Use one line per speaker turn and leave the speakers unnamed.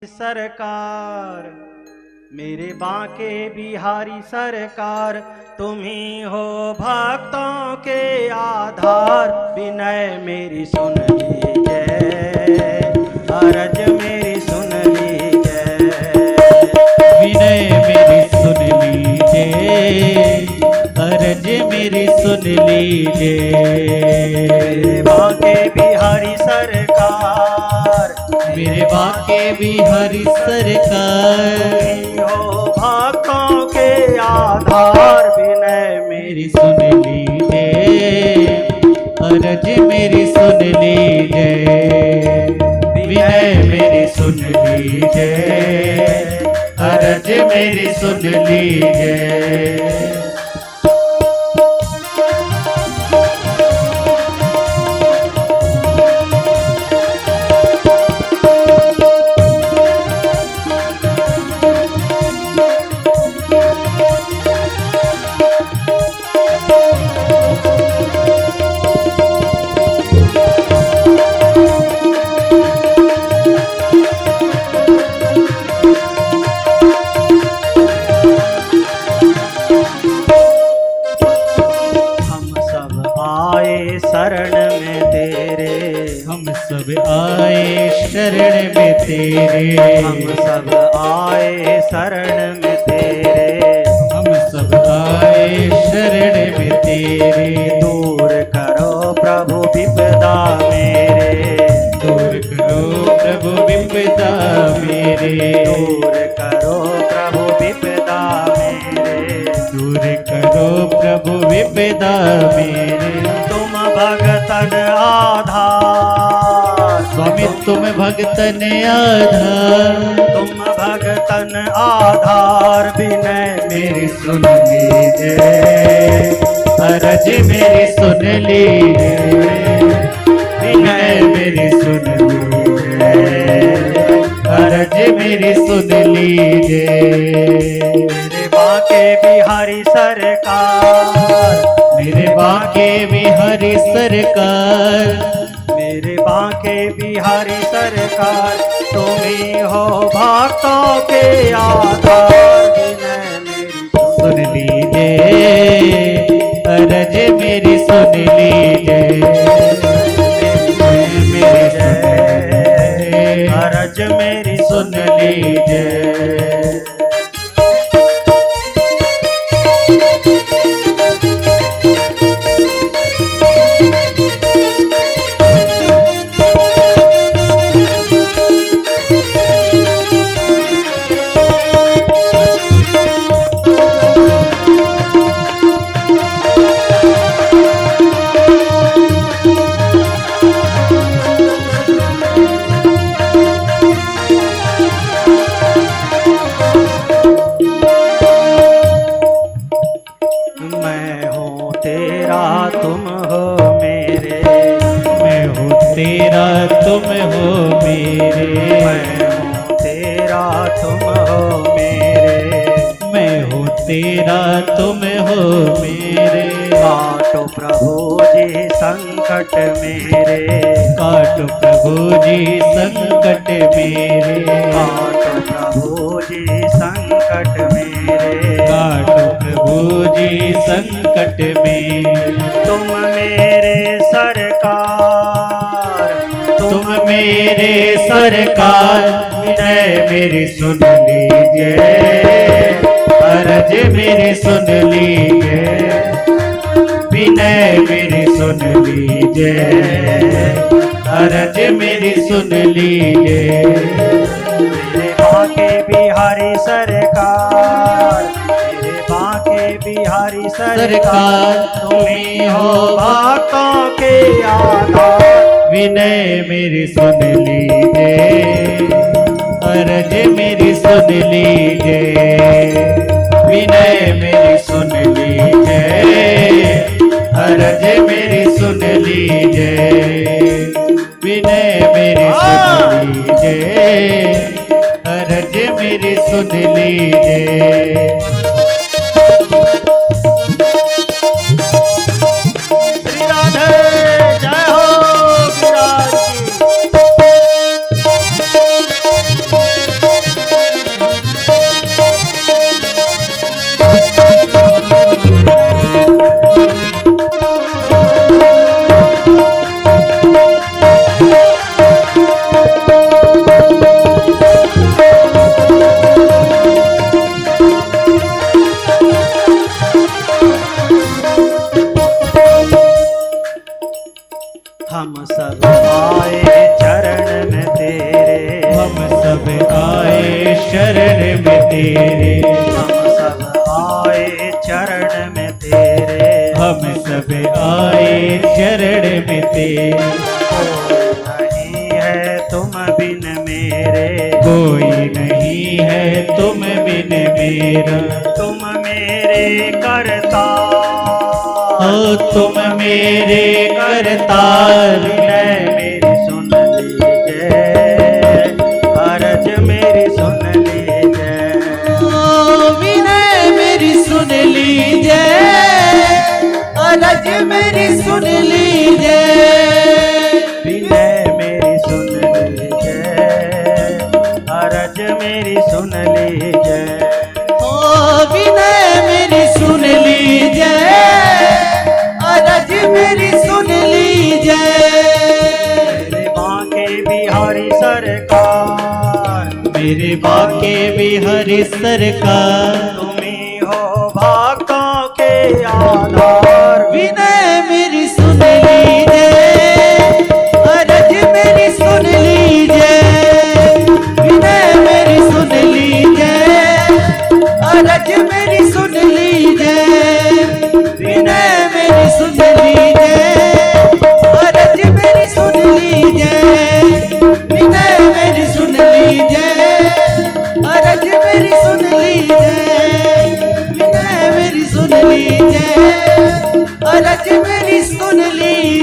सरकार, मेरे बांके बिहारी सरकार, तुम ही हो भक्तों के आधार। विनय मेरी सुन लीजिए, अरज मेरी सुन लीजिए,
विनय मेरी सुन लीजिए, अरज मेरी सुन लीजिए।
मेरे बांके बिहारी सरकार,
मेरे बांके बिहारी सरकार,
हो भक्तों के आधार। विनय
मेरी सुन लीजिए, अरज मेरी सुन लीजिए। विनय मेरी सुन लीजिए, अरज मेरी सुन लीजिए।
शरण में तेरे,
हम सब आए शरण में तेरे,
हम सब आए शरण में तेरे,
हम सब आए शरण में तेरे।
दूर करो प्रभु विपदा मेरे,
दूर करो प्रभु विपदा मेरे,
दूर करो प्रभु विपदा मेरे,
दूर करो प्रभु विपदा मेरे।
तुम भगतन आधार,
स्वामी तुम भगतन आधार,
तुम भगतन आधार। विनय
मेरी सुन लीजिए, अरज मेरी सुन लीजिए। विनय मेरी सुन लीजिए, अरज मेरी सुन लीजिए।
मेरे बांके बिहारी सरकार,
मेरे बांके बिहारी सरकार,
मेरे बांके बिहारी सरकार, तुम ही हो भक्तों के आधार। विनय मेरी
सुन लीजिए, अरज मेरी सुन लीजिए। मेरी सुन
अरज मेरी
सुन लीजिए।
मैं हूँ तेरा तुम हो मेरे,
मैं हूँ तेरा तुम हो मेरे,
मैं हूँ तेरा तुम हो मेरे,
मैं हूँ तेरा तुम हो मेरे।
काटो प्रभु जी संकट मेरे,
काटो प्रभु जी संकट मेरे,
काटो प्रभु जी संकट मेरे,
काटो प्रभु जी संकट मेरे।
तुम मेरे सरकार,
तुम मेरे सरकार, विनय मेरी सुन लीजिए, अरज मेरी सुन लीजिए। विनय मेरी सुन लीजिए, अरज मेरी सुन लीजिए।
मेरे बांके बिहारी सरकार, मेरे बांके बिहारी सरकार, तुम ही हो भक्तों के आधार।
विनय मेरी सुन लीजिए, अरज मेरी सुन लीजिए। विनय मेरी सुन लीजिए, अरज मेरी सुन लीजिए। विनय मेरी सुन लीजिए, अरज मेरी सुन लीजिए।
श्री राधे जय हो, विराज की।
आए शरण में तेरे,
हम सब आए चरण में तेरे।
हम सब आए चरण में तेरे।
नहीं है तुम बिन मेरे,
कोई नहीं है तुम बिन मेरा।
तुम मेरे करता,
ओ तुम मेरे करतार।
विनय मेरी सुन लीजिए, अरज मेरी सुन लीजिए।
ओ विनय मेरी सुन लीजिए, अरज मेरी सुन लीजिए।
विनय मेरी सुन लीजिए, अरज मेरी सुन लीजिए।
ओ विनय मेरी सुन लीजिए, अरज मेरी सुन लीजिए।
मेरे बांके बिहारी सरकार,
मेरे बाके बिहारी सरकार।
तुम्ही हो भक्तों के आधार।
विनय मेरी सुन लीजिए, अरज मेरी सुन लीजिए। विनय मेरी सुन लीजिए, अरज मेरी सुन लीजिए। विनय मेरी सुन लीजिए, अरज मेरी सुन लीजिए। विनय मेरी सुन लीजिए, अरज मेरी सुन लीजिए। विनय मेरी सुन लीजिए, अरज मेरी सुन लीजिए।